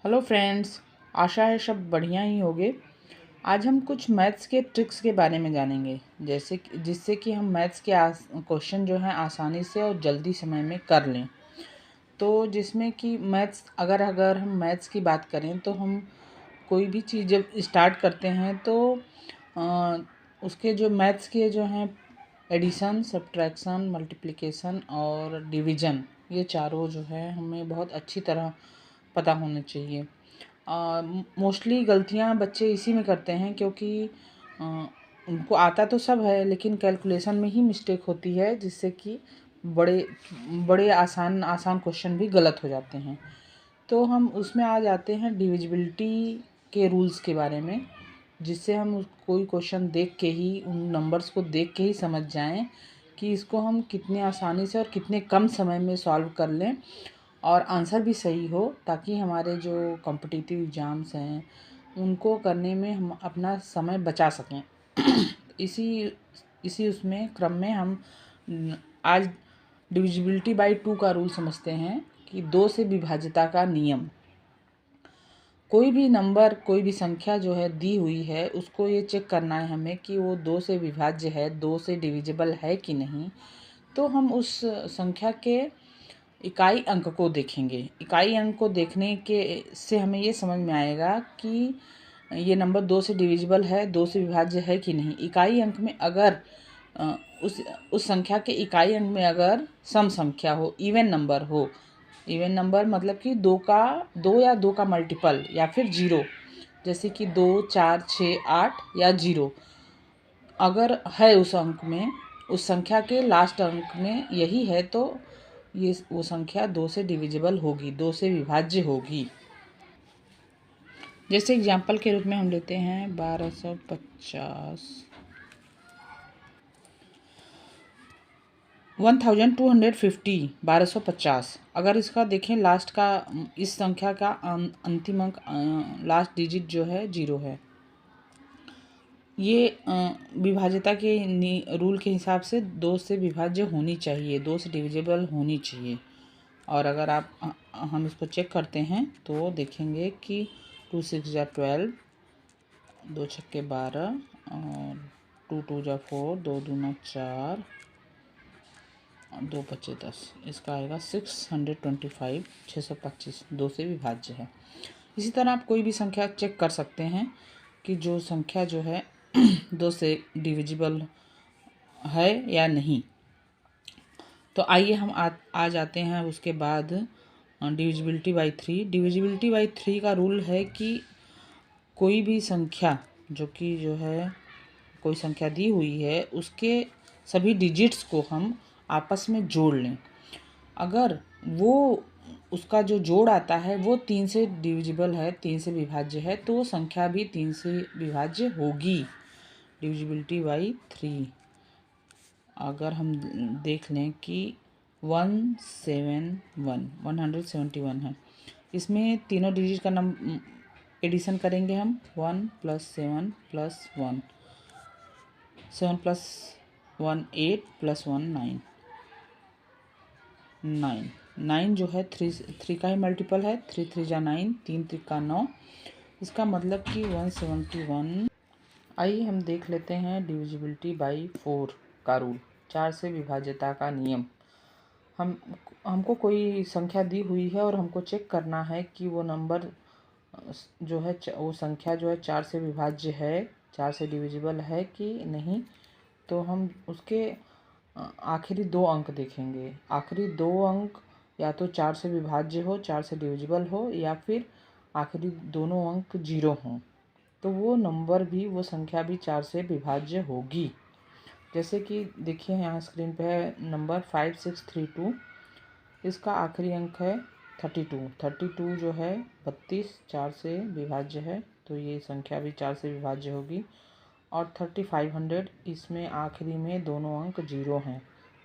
Hello friends, आशा है सब बढ़िया ही होंगे। आज हम कुछ मैथ्स के ट्रिक्स के बारे में जानेंगे, जिससे कि हम मैथ्स के क्वेश्चन जो हैं आसानी से और जल्दी समय में कर लें। तो जिसमें कि मैथ्स अगर हम मैथ्स की बात करें तो हम कोई भी चीज़ जब स्टार्ट करते हैं तो अ, उसके जो मैथ्स के जो हैं एडिशन, सब्ट्रैक्शन, मल्टीप्लिकेशन और डिवीज़न, ये चारों जो है हमें बहुत अच्छी तरह पता होना चाहिए। मोस्टली गलतियाँ बच्चे इसी में करते हैं क्योंकि अ, उनको आता तो सब है लेकिन कैलकुलेशन में ही मिस्टेक होती है, जिससे कि बड़े बड़े आसान आसान क्वेश्चन भी गलत हो जाते हैं। तो हम उसमें आ जाते हैं डिविजिबिलिटी के रूल्स के बारे में, जिससे हम कोई क्वेश्चन देख के ही, उन नंबर्स को देख के ही समझ जाएं कि इसको हम कितने आसानी से और कितने कम समय में सॉल्व कर लें और आंसर भी सही हो, ताकि हमारे जो कॉम्पिटिटिव एग्ज़ाम्स हैं उनको करने में हम अपना समय बचा सकें। इसी इसी उसमें क्रम में हम आज डिविजिबिलिटी बाय 2 का रूल समझते हैं कि 2 से विभाज्यता का नियम। कोई भी नंबर, कोई भी संख्या जो है दी हुई है, उसको ये चेक करना है हमें कि वो 2 से विभाज्य है, 2 से डिविजिबल है कि नहीं। तो हम उस संख्या के इकाई अंक को देखेंगे। इकाई अंक को देखने के से हमें ये समझ में आएगा कि ये नंबर 2 से डिविजिबल है, 2 से विभाज्य है कि नहीं। इकाई अंक में अगर अ, उस संख्या के इकाई अंक में अगर सम संख्या हो, इवन नंबर हो, इवन नंबर मतलब कि 2 या 2 का मल्टीपल या फिर ज़ीरो, जैसे कि 2, 4, 6, 8 या ज़ीरो अगर है उस अंक में, उस संख्या के लास्ट अंक में यही है, तो ये वो संख्या 2 से डिविजिबल होगी, 2 से विभाज्य होगी। जैसे एग्जाम्पल के रूप में हम लेते हैं 1250, 1250, 1250। अगर इसका देखें लास्ट का, इस संख्या का अंतिम अंक, लास्ट डिजिट जो है 0 है। ये विभाज्यता के रूल के हिसाब से 2 से विभाज्य होनी चाहिए, 2 से डिविजिबल होनी चाहिए। और अगर हम इसको चेक करते हैं तो देखेंगे कि 2 6 जा 12, 2 छक्के 12 और 2 2 जा 4, 2 दूना 4 और 2 पच्चे 10। इसका आएगा 625, 625 2 से विभाज्य है। इसी तरह आप कोई भी संख्या चेक कर सकते हैं कि जो संख्या जो है 2 से डिविजिबल है या नहीं। तो आइए हम आ जाते हैं उसके बाद डिविजिबिलिटी बाई 3। डिविजिबिलिटी बाई 3 का रूल है कि कोई भी संख्या जो है कोई संख्या दी हुई है, उसके सभी डिजिट्स को हम आपस में जोड़ लें। अगर वो उसका जो जोड़ आता है वो 3 से डिविजिबल है, 3 से विभाज्य है, तो वो संख्या भी 3 से विभाज्य होगी। डिविजिबिलिटी बाई 3 अगर हम देख लें कि 171 है, इसमें तीनों डिजिट का एडिशन करेंगे हम। 1 + 7 + 1, 7 + 1 8 + 1 9, 9 जो है 3 का ही मल्टीपल है। 3 3 जा 9, 3 3 का 9, इसका मतलब कि 171। आइए हम देख लेते हैं डिविजिबिलिटी बाई 4 का रूल, 4 से विभाज्यता का नियम। हमको कोई संख्या दी हुई है और हमको चेक करना है कि वो नंबर जो है, वो संख्या जो है 4 से विभाज्य है, 4 से डिविजिबल है कि नहीं। तो हम उसके आखिरी 2 अंक देखेंगे। आखिरी 2 अंक या तो 4 से विभाज्य हो, 4 से डिविजिबल हो, या फिर आखिरी दोनों अंक 0 हों, तो वो नंबर भी, वो संख्या भी 4 से विभाज्य होगी। जैसे कि देखिए यहाँ स्क्रीन पे है नंबर 5632। इसका आखिरी अंक है 32। 32 जो है 32, 4 से विभाज्य है, तो ये संख्या भी 4 से विभाज्य होगी। और 3500, इसमें आखिरी में दोनों अंक 0 हैं,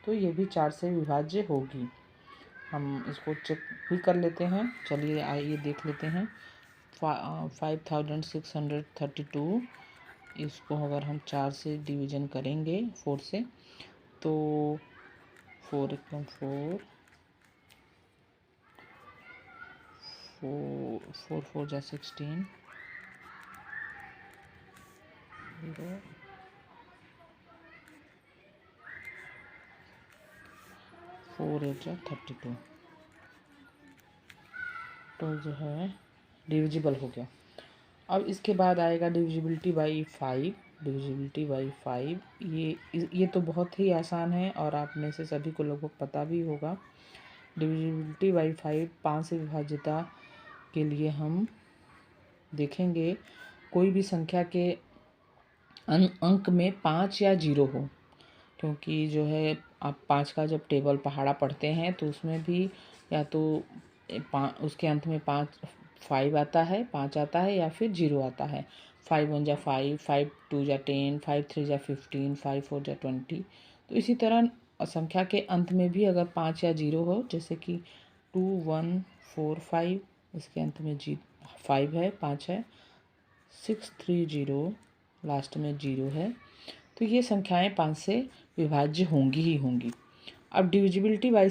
तो ये भी 4 से विभाज्य होगी। हम इसको चेक भी कर लेते हैं। चलिए आइए देख लेते हैं। 5632, इसको अगर हम 4 से डिवीज़न करेंगे 4 से, तो 4 × 4, 4 4 जा 16, 0 4 8 जा 32, तो जो है डिविजिबल हो गया। अब इसके बाद आएगा डिविजिबिलिटी बाई 5। डिविजिबिलिटी बाई 5 ये तो बहुत ही आसान है और आप में से सभी को लगभग पता भी होगा। डिविजिबिलिटी बाई 5 से विभाज्यता के लिए हम देखेंगे कोई भी संख्या के अंक में 5 या 0 हो, क्योंकि जो है आप 5 का जब टेबल पहाड़ा पढ़ते हैं तो उसमें भी या तो उसके अंत में 5 आता है, 5 आता है या फिर 0 आता है। 5 1 जा 5, 5 2 जा 10, 5 3 जा 15, 5 4 जा 20। तो इसी तरह संख्या के अंत में भी अगर 5 या 0 हो, जैसे कि 2 1 4 5, इसके अंत में 5 है, 5 है, 6 3 0, लास्ट में 0 है, तो ये संख्याएं 5 से विभाज्य होंगी ही होंगी। अब डिविजिबिलिटी बाई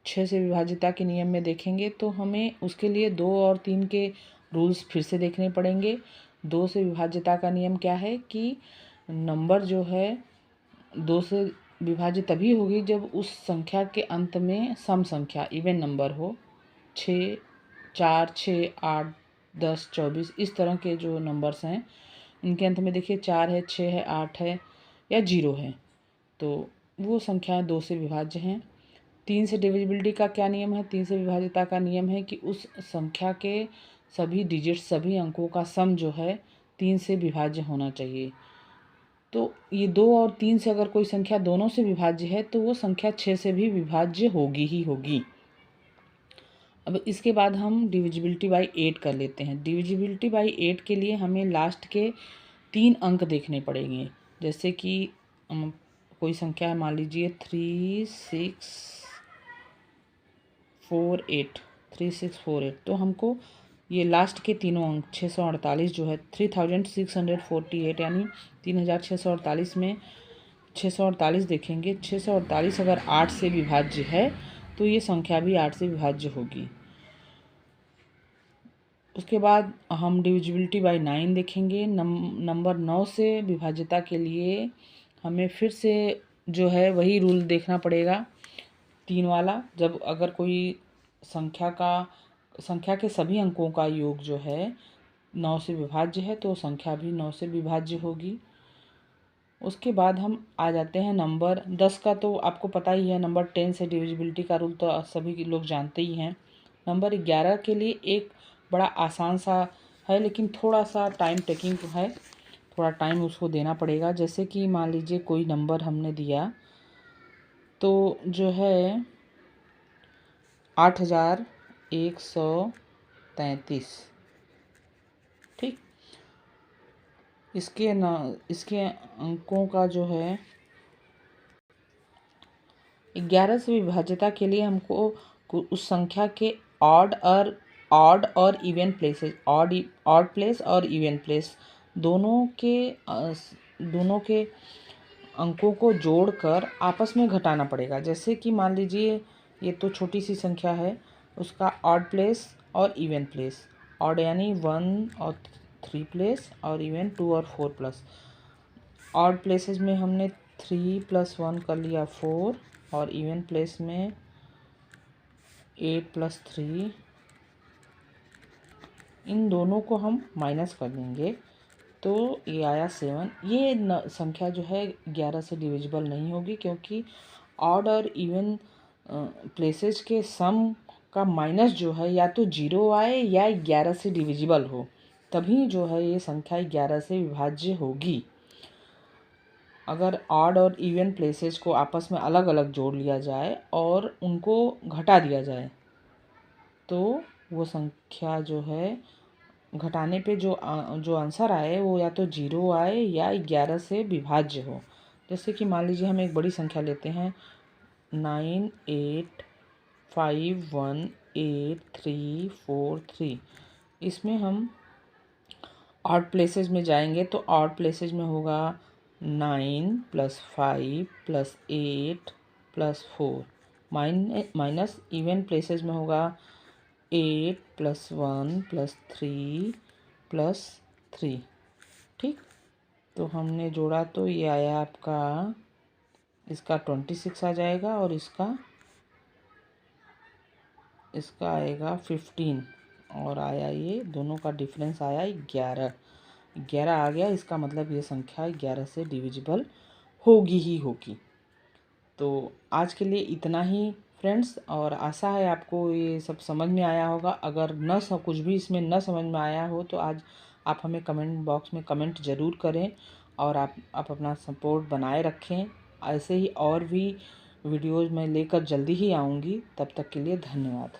6 से विभाज्यता के नियम में देखेंगे तो हमें उसके लिए 2 और 3 के रूल्स फिर से देखने पड़ेंगे। 2 से विभाज्यता का नियम क्या है कि नंबर जो है 2 से विभाज्य तभी होगी जब उस संख्या के अंत में सम संख्या इवन नंबर हो। 6 4 6 8 10 24 इस तरह के जो नंबर्स हैं इनके अंत में देखिए 4 है, 6 है, 8 है या 0 है, तो वो संख्याएं 2 से विभाज्य हैं। 3 से डिविजिबिलिटी का क्या नियम है? 3 से विभाज्यता का नियम है कि उस संख्या के सभी डिजिट्स, सभी अंकों का सम जो है 3 से विभाज्य होना चाहिए। तो ये 2 और 3 से अगर कोई संख्या दोनों से विभाज्य है तो वो संख्या 6 से भी विभाज्य होगी ही होगी। अब इसके बाद हम डिविजिबिलिटी बाई 8 कर लेते हैं। डिविजिबिलिटी बाई 8 के लिए हमें लास्ट के 3 अंक देखने पड़ेंगे। जैसे कि कोई संख्या है, मान लीजिए 3 6 4 8, 3 6 4 8, तो हमको ये लास्ट के तीनों अंक 648 जो है 3648 यानी 3648 में 648 देखेंगे। 648 अगर 8 से विभाज्य है तो ये संख्या भी 8 से विभाज्य होगी। उसके बाद हम डिविजिबिलिटी बाई 9 देखेंगे। नंबर 9 से विभाज्यता के लिए हमें फिर से जो है वही रूल देखना पड़ेगा, 3 वाला। जब अगर कोई संख्या के सभी अंकों का योग जो है 9 से विभाज्य है तो संख्या भी 9 से विभाज्य होगी। उसके बाद हम आ जाते हैं नंबर 10 का, तो आपको पता ही है। नंबर 10 से डिविजिबिलिटी का रूल तो सभी लोग जानते ही हैं। नंबर 11 के लिए एक बड़ा आसान सा है, लेकिन थोड़ा सा टाइम टेकिंग है, थोड़ा टाइम उसको देना पड़ेगा। जैसे कि मान लीजिए कोई नंबर हमने दिया तो जो है 8133, ठीक। इसके अंकों का जो है 11 से विभाज्यता के लिए हमको उस संख्या के ऑड और इवन प्लेसेस, ऑड प्लेस और इवन प्लेस दोनों के अंकों को जोड़कर आपस में घटाना पड़ेगा। जैसे कि मान लीजिए ये तो छोटी सी संख्या है, उसका ऑड प्लेस और इवन प्लेस। ऑड यानी 1 और 3 प्लेस और इवन 2 और 4 प्लस। ऑड प्लेसेस में हमने 3 + 1 कर लिया 4, और इवन प्लेस में 8 + 3। इन दोनों को हम माइनस कर देंगे तो ये आया 7। ये संख्या जो है 11 से डिविजिबल नहीं होगी, क्योंकि ऑड और इवन प्लेसेस के सम का माइनस जो है या तो 0 आए या 11 से डिविजिबल हो, तभी जो है ये संख्या 11 से विभाज्य होगी। अगर ऑड और इवन प्लेसेस को आपस में अलग अलग जोड़ लिया जाए और उनको घटा दिया जाए तो वो संख्या जो है घटाने पे जो आंसर आए वो या तो 0 आए या 11 से विभाज्य हो। जैसे कि मान लीजिए हम एक बड़ी संख्या लेते हैं 98518343। इसमें हम ऑड प्लेसेस में जाएंगे तो ऑड प्लेसेस में होगा 9 + 5 + 8 + 4 माइनस इवन प्लेसेस में होगा 8 + 1 + 3 + 3। ठीक, तो हमने जोड़ा तो ये आया आपका, इसका 26 आ जाएगा और इसका आएगा 15, और आया ये दोनों का डिफरेंस आया 11। 11 आ गया, इसका मतलब ये संख्या 11 से डिविजिबल होगी ही होगी। तो आज के लिए इतना ही फ्रेंड्स, और आशा है आपको ये सब समझ में आया होगा। अगर कुछ भी इसमें न समझ में आया हो तो आज आप हमें कमेंट बॉक्स में कमेंट ज़रूर करें, और आप अपना सपोर्ट बनाए रखें। ऐसे ही और भी वीडियोज़ मैं लेकर जल्दी ही आऊँगी। तब तक के लिए धन्यवाद।